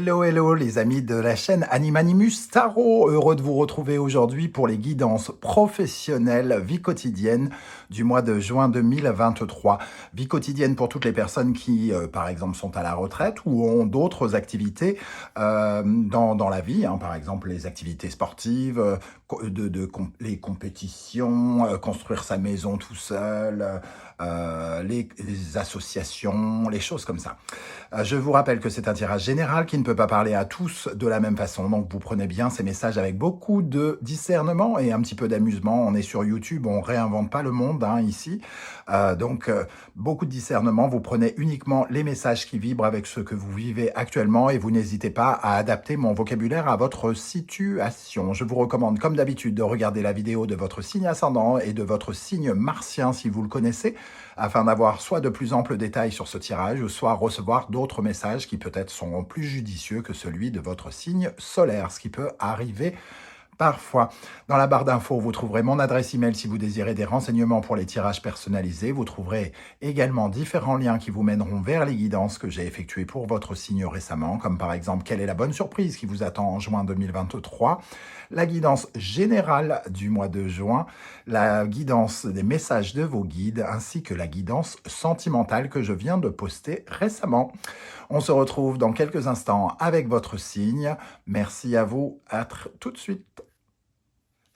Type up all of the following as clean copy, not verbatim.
Hello, hello les amis de la chaîne Animanimus Tarot, heureux de vous retrouver aujourd'hui pour les guidances professionnelles vie quotidienne du mois de juin 2023. Vie quotidienne pour toutes les personnes qui, par exemple, sont à la retraite ou ont d'autres activités dans la vie, hein, par exemple les activités sportives, les compétitions, construire sa maison tout seul, les associations, les choses comme ça. Je vous rappelle que c'est un tirage général qui ne peut pas parler à tous de la même façon. Donc, vous prenez bien ces messages avec beaucoup de discernement et un petit peu d'amusement. On est sur YouTube, on réinvente pas le monde ici. Beaucoup de discernement. Vous prenez uniquement les messages qui vibrent avec ce que vous vivez actuellement et vous n'hésitez pas à adapter mon vocabulaire à votre situation. Je vous recommande, comme d'habitude, de regarder la vidéo de votre signe ascendant et de votre signe martien si vous le connaissez, afin d'avoir soit de plus amples détails sur ce tirage, ou soit recevoir d'autres messages qui peut-être sont plus judicieux que celui de votre signe solaire, ce qui peut arriver parfois. Dans la barre d'infos, vous trouverez mon adresse email si vous désirez des renseignements pour les tirages personnalisés. Vous trouverez également différents liens qui vous mèneront vers les guidances que j'ai effectuées pour votre signe récemment, comme par exemple quelle est la bonne surprise qui vous attend en juin 2023, la guidance générale du mois de juin, la guidance des messages de vos guides, ainsi que la guidance sentimentale que je viens de poster récemment. On se retrouve dans quelques instants avec votre signe. Merci à vous, à tout de suite.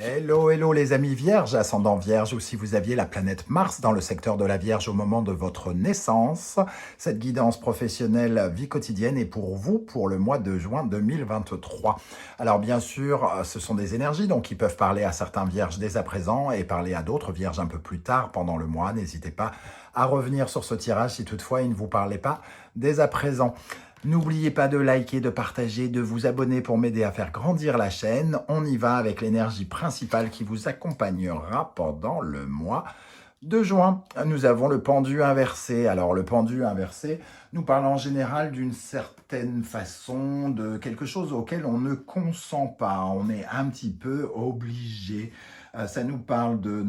Hello, hello les amis vierges, ascendant vierge, ou si vous aviez la planète Mars dans le secteur de la Vierge au moment de votre naissance. Cette guidance professionnelle vie quotidienne est pour vous pour le mois de juin 2023. Alors bien sûr, ce sont des énergies donc qui peuvent parler à certains vierges dès à présent et parler à d'autres vierges un peu plus tard pendant le mois. N'hésitez pas à revenir sur ce tirage si toutefois il ne vous parlait pas dès à présent. N'oubliez pas de liker, de partager, de vous abonner pour m'aider à faire grandir la chaîne. On y va avec l'énergie principale qui vous accompagnera pendant le mois de juin. Nous avons le pendu inversé. Alors le pendu inversé nous parle en général d'une certaine façon de quelque chose auquel on ne consent pas. On est un petit peu obligé. Ça nous parle de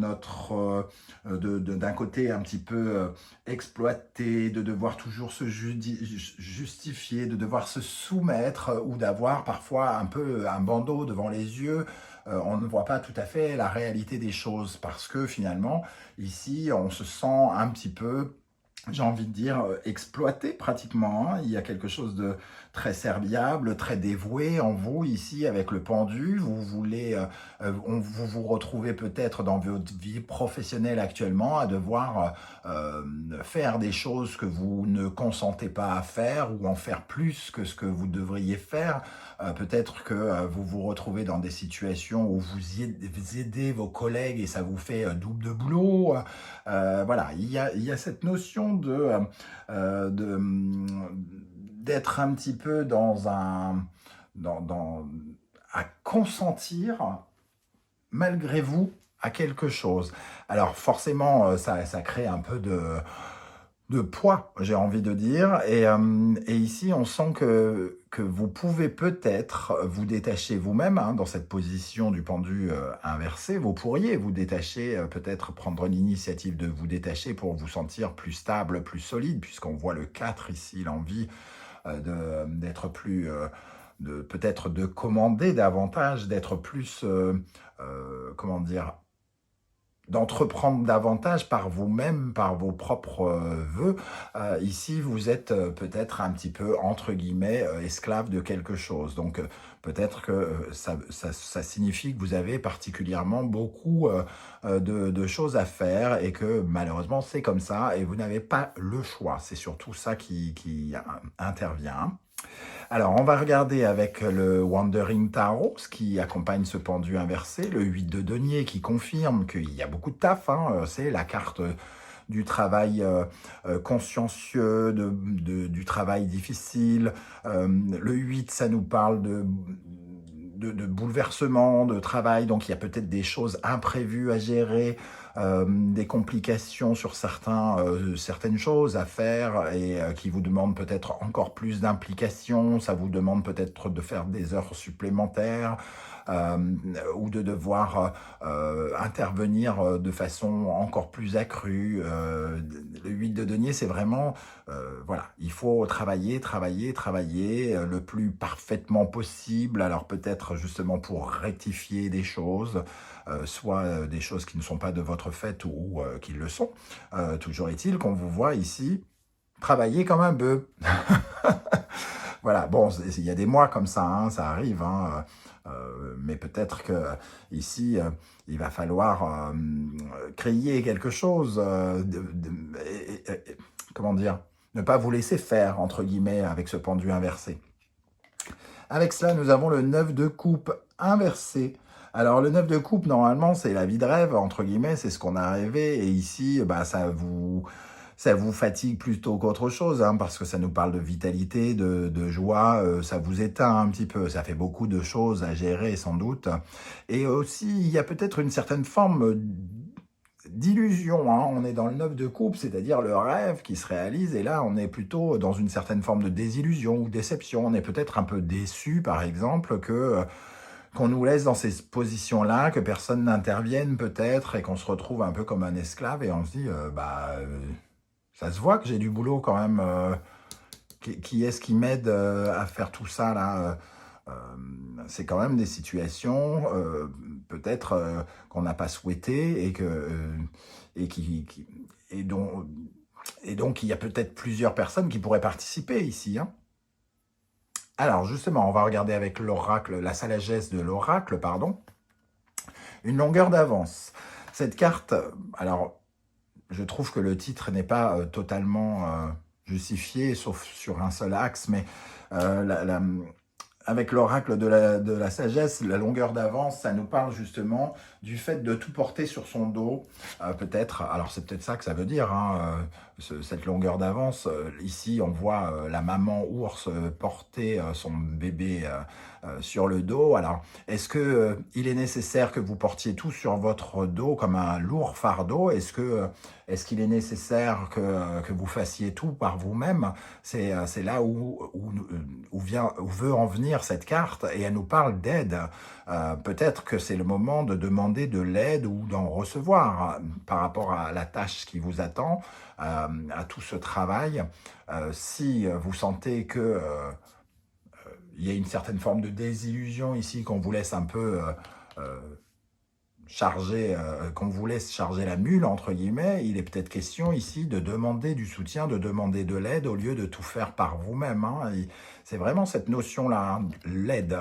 d'un côté un petit peu exploité, de devoir toujours se justifier, de devoir se soumettre ou d'avoir parfois un peu un bandeau devant les yeux. On ne voit pas tout à fait la réalité des choses parce que finalement, ici, on se sent un petit peu, j'ai envie de dire, exploité pratiquement. Il y a quelque chose de très serviable, très dévoué en vous ici avec le pendu. Vous voulez, vous vous retrouvez peut-être dans votre vie professionnelle actuellement à devoir faire des choses que vous ne consentez pas à faire ou en faire plus que ce que vous devriez faire. Peut-être que vous vous retrouvez dans des situations où vous aidez vos collègues et ça vous fait double de boulot. Voilà, il y a cette notion d'être un petit peu à consentir malgré vous à quelque chose. Alors forcément, ça crée un peu de poids, j'ai envie de dire. Et ici, on sent que vous pouvez peut-être vous détacher vous-même dans cette position du pendu inversé. Vous pourriez vous détacher, peut-être prendre l'initiative de vous détacher pour vous sentir plus stable, plus solide, puisqu'on voit le 4 ici, l'envie d'être plus... peut-être de commander davantage, d'être plus... comment dire, d'entreprendre davantage par vous-même, par vos propres vœux. Ici, vous êtes peut-être un petit peu, entre guillemets, esclave de quelque chose. Donc, peut-être que ça signifie que vous avez particulièrement beaucoup de choses à faire et que malheureusement, c'est comme ça et vous n'avez pas le choix. C'est surtout ça qui intervient. Alors, on va regarder avec le Wandering Tarot, ce qui accompagne ce pendu inversé, le 8 de denier qui confirme qu'il y a beaucoup de taf. C'est la carte du travail consciencieux, du travail difficile. Le 8, ça nous parle de bouleversement, de travail, donc il y a peut-être des choses imprévues à gérer, des complications sur certaines choses à faire et qui vous demandent peut-être encore plus d'implication, ça vous demande peut-être de faire des heures supplémentaires, ou de devoir intervenir de façon encore plus accrue. Le 8 de denier, c'est vraiment, voilà, il faut travailler, travailler, travailler le plus parfaitement possible. Alors peut-être justement pour rectifier des choses, soit des choses qui ne sont pas de votre fait ou qui le sont. Toujours est-il qu'on vous voit ici travailler comme un bœuf. Voilà, bon, il y a des mois comme ça, hein, ça arrive, hein, mais peut-être que ici, il va falloir créer quelque chose, comment dire, ne pas vous laisser faire, entre guillemets, avec ce pendu inversé. Avec cela, nous avons le 9 de coupe inversé. Alors, le 9 de coupe, normalement, c'est la vie de rêve, entre guillemets, c'est ce qu'on a rêvé. Et ici, bah, ça vous fatigue plutôt qu'autre chose, hein, parce que ça nous parle de vitalité, de joie, ça vous éteint un petit peu. Ça fait beaucoup de choses à gérer, sans doute. Et aussi, il y a peut-être une certaine forme d'illusion, hein. On est dans le 9 de coupe, c'est-à-dire le rêve qui se réalise, et là on est plutôt dans une certaine forme de désillusion ou déception. On est peut-être un peu déçu, par exemple, que qu'on nous laisse dans ces positions-là, que personne n'intervienne peut-être, et qu'on se retrouve un peu comme un esclave, et on se dit, ça se voit que j'ai du boulot quand même, qui est-ce qui m'aide à faire tout ça là c'est quand même des situations peut-être qu'on n'a pas souhaité et et dont et donc il y a peut-être plusieurs personnes qui pourraient participer ici, hein. Alors justement, on va regarder avec l'oracle, la sagesse de l'oracle, pardon, une longueur d'avance. Cette carte, alors je trouve que le titre n'est pas totalement justifié, sauf sur un seul axe, mais avec l'oracle de la sagesse, la longueur d'avance, ça nous parle justement du fait de tout porter sur son dos, peut-être. Alors c'est peut-être ça que ça veut dire, hein, cette longueur d'avance. Ici, on voit la maman ours porter son bébé sur le dos. Alors, est-ce que il est nécessaire que vous portiez tout sur votre dos comme un lourd fardeau? Est-ce qu'il est nécessaire que vous fassiez tout par vous-même? C'est là où veut en venir cette carte, et elle nous parle d'aide. Peut-être que c'est le moment de demander de l'aide ou d'en recevoir par rapport à la tâche qui vous attend, à tout ce travail. Si vous sentez que il y a une certaine forme de désillusion ici, qu'on vous laisse un peu charger, qu'on vous laisse charger la mule, entre guillemets, il est peut-être question ici de demander du soutien, de demander de l'aide au lieu de tout faire par vous-même, hein. C'est vraiment cette notion-là, hein, l'aide.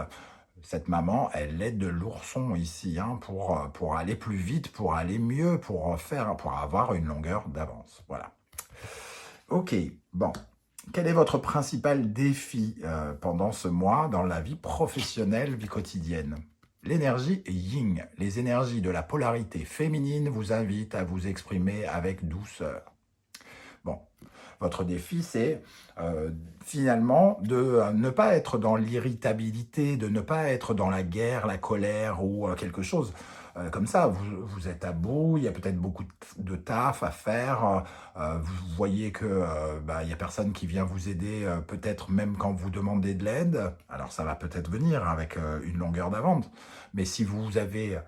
Cette maman, elle aide l'ourson ici, hein, pour aller plus vite, pour aller mieux, pour avoir une longueur d'avance. Voilà. Ok, bon. Quel est votre principal défi pendant ce mois dans la vie professionnelle, vie quotidienne? L'énergie yin, les énergies de la polarité féminine vous invitent à vous exprimer avec douceur. Bon, votre défi, c'est finalement de ne pas être dans l'irritabilité, de ne pas être dans la guerre, la colère ou quelque chose comme ça. Vous êtes à bout, il y a peut-être beaucoup de taf à faire. Vous voyez que il n'y a personne qui vient vous aider, peut-être même quand vous demandez de l'aide. Alors ça va peut-être venir avec une longueur d'avance. Mais si vous avez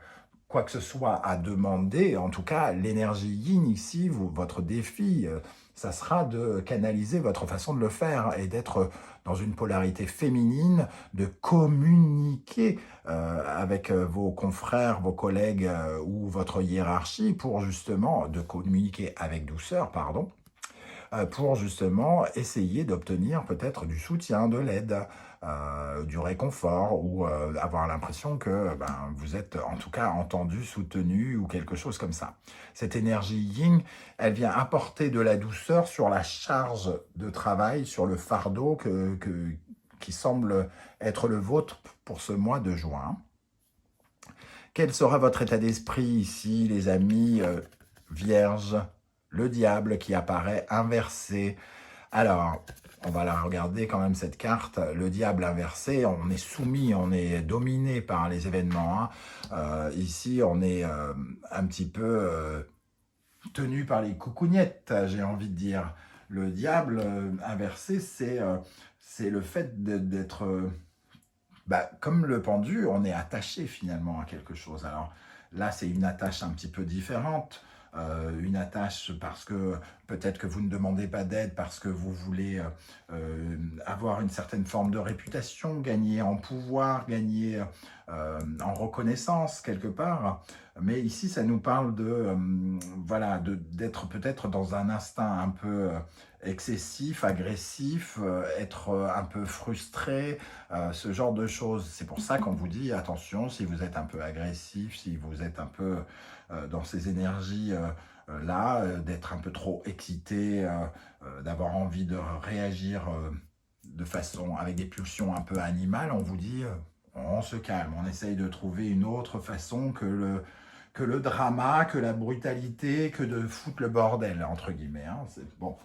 quoi que ce soit à demander, en tout cas, l'énergie yin ici, votre défi, ça sera de canaliser votre façon de le faire et d'être dans une polarité féminine, de communiquer avec vos confrères, vos collègues ou votre hiérarchie pour justement, de communiquer avec douceur, pardon, pour justement essayer d'obtenir peut-être du soutien, de l'aide, du réconfort, ou avoir l'impression que vous êtes en tout cas entendu, soutenu, ou quelque chose comme ça. Cette énergie yin, elle vient apporter de la douceur sur la charge de travail, sur le fardeau qui semble être le vôtre pour ce mois de juin. Quel sera votre état d'esprit ici, les amis vierges? Le diable qui apparaît inversé. Alors, on va la regarder quand même, cette carte. Le diable inversé, on est soumis, on est dominé par les événements, hein. Ici, on est un petit peu tenu par les coucougnettes, j'ai envie de dire. Le diable inversé, c'est le fait d'être Comme le pendu, on est attaché finalement à quelque chose. Alors là, c'est une attache un petit peu différente. Une attache parce que peut-être que vous ne demandez pas d'aide parce que vous voulez avoir une certaine forme de réputation, gagner en pouvoir, gagner en reconnaissance quelque part. Mais ici, ça nous parle de voilà, d'être peut-être dans un instinct un peu excessif, agressif, être un peu frustré, ce genre de choses. C'est pour ça qu'on vous dit attention si vous êtes un peu agressif, si vous êtes un peu dans ces énergies là, d'être un peu trop excité, d'avoir envie de réagir de façon avec des pulsions un peu animales. On vous dit on se calme, on essaye de trouver une autre façon que le drama, que la brutalité, que de foutre le bordel, entre guillemets. Hein. Bon,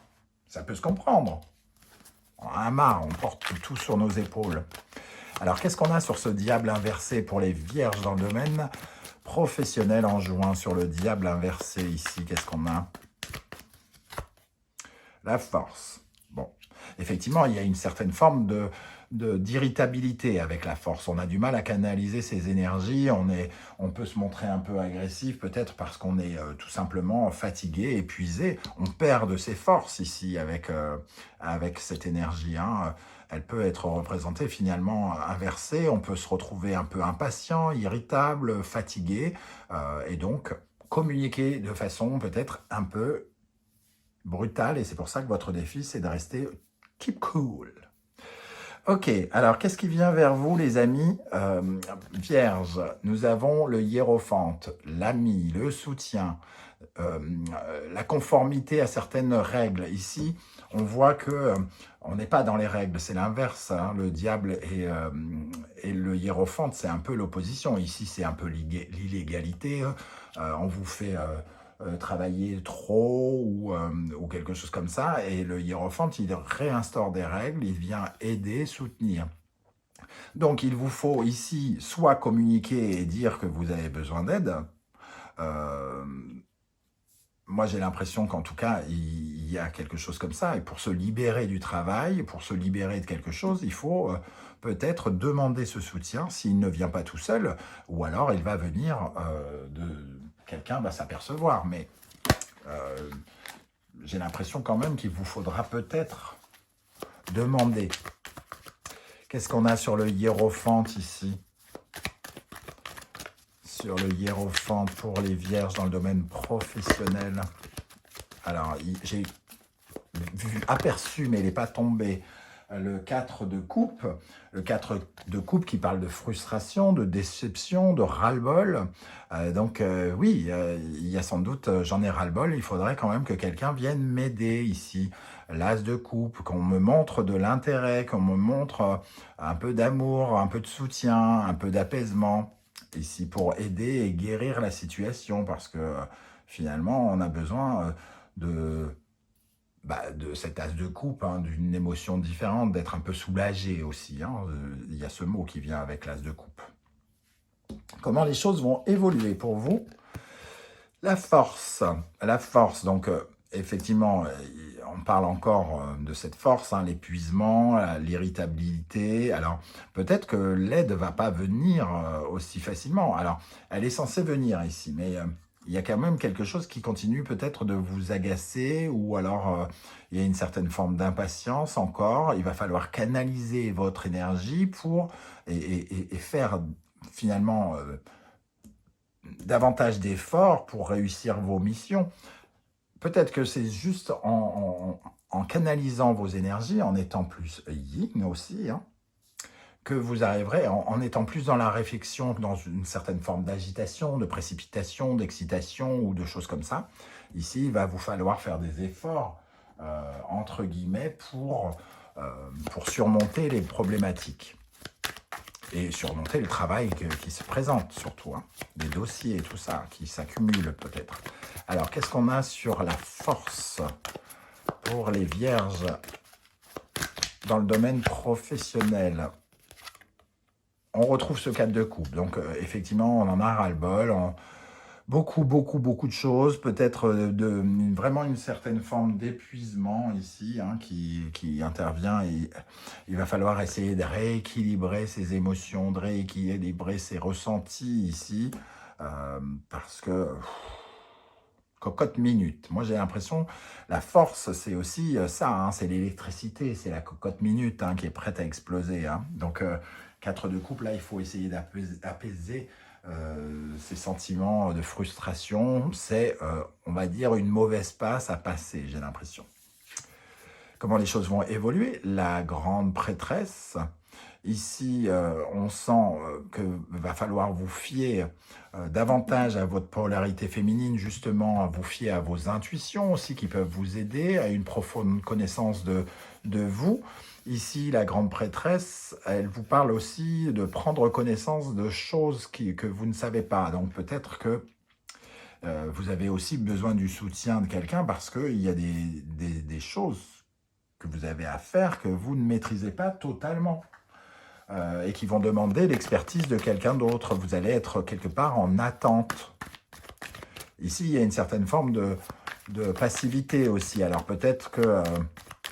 ça peut se comprendre. On a marre, on porte tout sur nos épaules. Alors, qu'est-ce qu'on a sur ce diable inversé pour les vierges dans le domaine professionnel en jouant sur le diable inversé ici? Qu'est-ce qu'on a? La force. Bon, effectivement, il y a une certaine forme d'irritabilité avec la force. On a du mal à canaliser ses énergies, on peut se montrer un peu agressif, peut-être parce qu'on est tout simplement fatigué, épuisé. On perd de ses forces ici avec cette énergie. Hein. Elle peut être représentée finalement inversée, on peut se retrouver un peu impatient, irritable, fatigué, et donc communiquer de façon peut-être un peu brutale, et c'est pour ça que votre défi, c'est de rester keep cool. Ok, alors qu'est-ce qui vient vers vous, les amis Vierge, nous avons le hiérophante, l'ami, le soutien, la conformité à certaines règles. Ici, on voit que on n'est pas dans les règles, c'est l'inverse. Hein, le diable et le hiérophante, c'est un peu l'opposition. Ici, c'est un peu l'illégalité. On vous fait travailler trop ou quelque chose comme ça. Et le hiérophante, il réinstaure des règles, il vient aider, soutenir. Donc, il vous faut ici soit communiquer et dire que vous avez besoin d'aide. Moi, j'ai l'impression qu'en tout cas, il y a quelque chose comme ça. Et pour se libérer du travail, pour se libérer de quelque chose, il faut peut-être demander ce soutien s'il ne vient pas tout seul, ou alors il va venir quelqu'un va s'apercevoir. Mais j'ai l'impression quand même qu'il vous faudra peut-être demander. Qu'est-ce qu'on a sur le hiérophante ici? Sur le hiérophante pour les vierges dans le domaine professionnel. Alors, j'ai aperçu, mais il n'est pas tombé, le 4 de coupe. Le 4 de coupe qui parle de frustration, de déception, de ras-le-bol. Donc, oui, il y a sans doute, j'en ai ras-le-bol, il faudrait quand même que quelqu'un vienne m'aider ici. L'as de coupe, qu'on me montre de l'intérêt, qu'on me montre un peu d'amour, un peu de soutien, un peu d'apaisement. Ici pour aider et guérir la situation parce que finalement on a besoin de cet as de coupe, hein, d'une émotion différente, d'être un peu soulagé aussi. Hein. Il y a ce mot qui vient avec l'as de coupe. Comment les choses vont évoluer pour vous? La force, donc effectivement, on parle encore de cette force, hein, l'épuisement, l'irritabilité. Alors, peut-être que l'aide ne va pas venir aussi facilement. Alors, elle est censée venir ici, mais il y a quand même quelque chose qui continue peut-être de vous agacer, ou alors il y a une certaine forme d'impatience encore. Il va falloir canaliser votre énergie pour et faire finalement davantage d'efforts pour réussir vos missions. Peut-être que c'est juste en canalisant vos énergies, en étant plus yin aussi, hein, que vous arriverez, en étant plus dans la réflexion, dans une certaine forme d'agitation, de précipitation, d'excitation ou de choses comme ça. Ici, il va vous falloir faire des efforts, entre guillemets, pour surmonter les problématiques. Et surmonter le travail qui se présente, surtout. Hein, des dossiers et tout ça, qui s'accumulent peut-être. Alors, qu'est-ce qu'on a sur la force pour les vierges dans le domaine professionnel? On retrouve ce 4 de coupe. Donc, effectivement, on en a ras-le-bol. Beaucoup de choses, peut-être vraiment une certaine forme d'épuisement ici hein, qui intervient et il va falloir essayer de rééquilibrer ses émotions, de rééquilibrer ses ressentis ici parce que cocotte minute. Moi, j'ai l'impression, la force, c'est aussi ça, hein, c'est l'électricité, c'est la cocotte minute hein, qui est prête à exploser. Hein. Donc, 4 de couple, là, il faut essayer d'apaiser ces sentiments de frustration. C'est, on va dire, une mauvaise passe à passer, j'ai l'impression. Comment les choses vont évoluer? La grande prêtresse. Ici, on sent qu'il va falloir vous fier davantage à votre polarité féminine, justement, à vous fier à vos intuitions aussi qui peuvent vous aider, à une profonde connaissance de vous. Ici, la grande prêtresse, elle vous parle aussi de prendre connaissance de choses que vous ne savez pas. Donc peut-être que vous avez aussi besoin du soutien de quelqu'un parce qu'il y a des choses que vous avez à faire que vous ne maîtrisez pas totalement. Et qui vont demander l'expertise de quelqu'un d'autre. Vous allez être quelque part en attente. Ici, il y a une certaine forme de passivité aussi. Alors peut-être que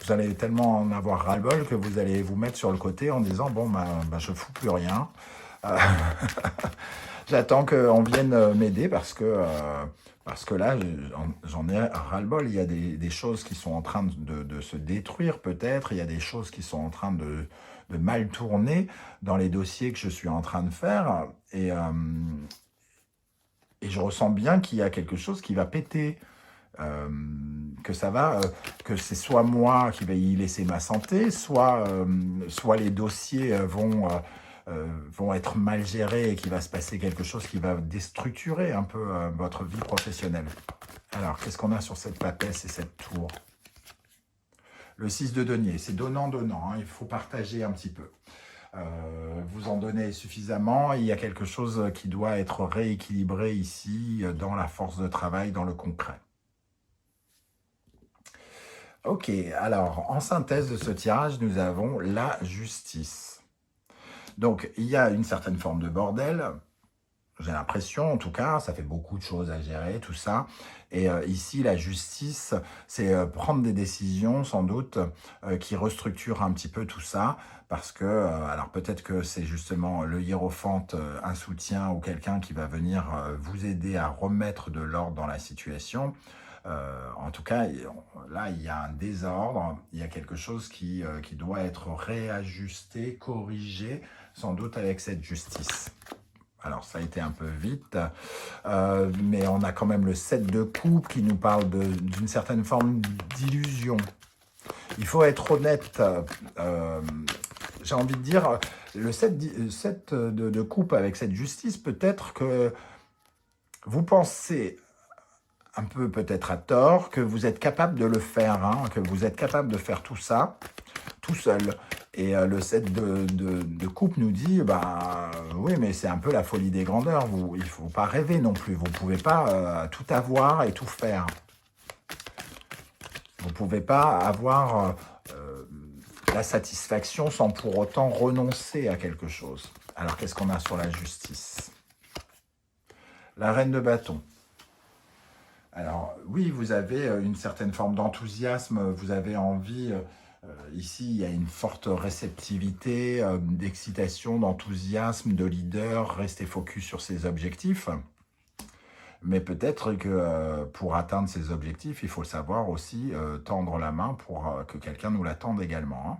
vous allez tellement en avoir ras-le-bol que vous allez vous mettre sur le côté en disant « bon, je ne fous plus rien. J'attends qu'on vienne m'aider parce que là, j'en ai ras-le-bol. Il y a des choses qui sont en train de se détruire peut-être. Il y a des choses qui sont en train de mal tourner dans les dossiers que je suis en train de faire. Et je ressens bien qu'il y a quelque chose qui va péter. Que ça va, que c'est soit moi qui vais y laisser ma santé, soit les dossiers vont être mal gérés et qu'il va se passer quelque chose qui va déstructurer un peu votre vie professionnelle. Alors, qu'est-ce qu'on a sur cette papesse et cette tour? Le 6 de denier, c'est donnant-donnant, hein, il faut partager un petit peu. Vous en donnez suffisamment, il y a quelque chose qui doit être rééquilibré ici, dans la force de travail, dans le concret. Ok, alors, en synthèse de ce tirage, nous avons la justice. Donc, il y a une certaine forme de bordel, j'ai l'impression, en tout cas, ça fait beaucoup de choses à gérer, tout ça. Et ici, la justice, c'est prendre des décisions, sans doute, qui restructurent un petit peu tout ça. Parce que, alors peut-être que c'est justement le hiérophante, un soutien ou quelqu'un qui va venir vous aider à remettre de l'ordre dans la situation. En tout cas, là, il y a un désordre, il y a quelque chose qui doit être réajusté, corrigé, sans doute avec cette justice. Alors, ça a été un peu vite, mais on a quand même le 7 de coupe qui nous parle d'une certaine forme d'illusion. Il faut être honnête, j'ai envie de dire, le 7 de coupe avec cette justice, peut-être que vous pensez un peu peut-être à tort, que vous êtes capable de le faire, hein, que vous êtes capable de faire tout ça, tout seul. Et le 7 de coupe nous dit, oui, mais c'est un peu la folie des grandeurs. Il ne faut pas rêver non plus. Vous ne pouvez pas tout avoir et tout faire. Vous ne pouvez pas avoir la satisfaction sans pour autant renoncer à quelque chose. Alors, qu'est-ce qu'on a sur la justice? La reine de bâton. Alors, oui, vous avez une certaine forme d'enthousiasme, vous avez envie... ici, il y a une forte réceptivité, d'excitation, d'enthousiasme, de leader, restez focus sur ses objectifs. Mais peut-être que pour atteindre ces objectifs, il faut savoir aussi tendre la main pour que quelqu'un nous la tende également. Hein.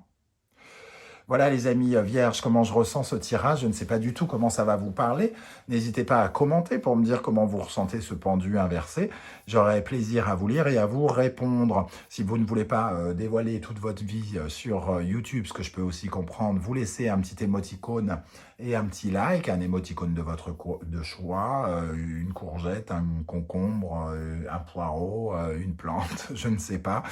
Voilà les amis vierges, comment je ressens ce tirage, je ne sais pas du tout comment ça va vous parler. N'hésitez pas à commenter pour me dire comment vous ressentez ce pendu inversé. J'aurai plaisir à vous lire et à vous répondre. Si vous ne voulez pas dévoiler toute votre vie sur YouTube, ce que je peux aussi comprendre, vous laissez un petit émoticône et un petit like, un émoticône de votre choix, une courgette, un concombre, un poireau, une plante, je ne sais pas.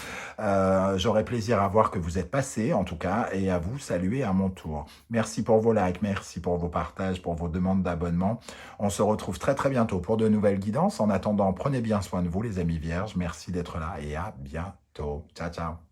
J'aurai plaisir à voir que vous êtes passé en tout cas et à vous saluer à mon tour. Merci pour vos likes, merci pour vos partages, pour vos demandes d'abonnement. On se retrouve très très bientôt pour de nouvelles guidances. En attendant, prenez bien soin de vous les amis vierges. Merci d'être là et à bientôt. Ciao, ciao.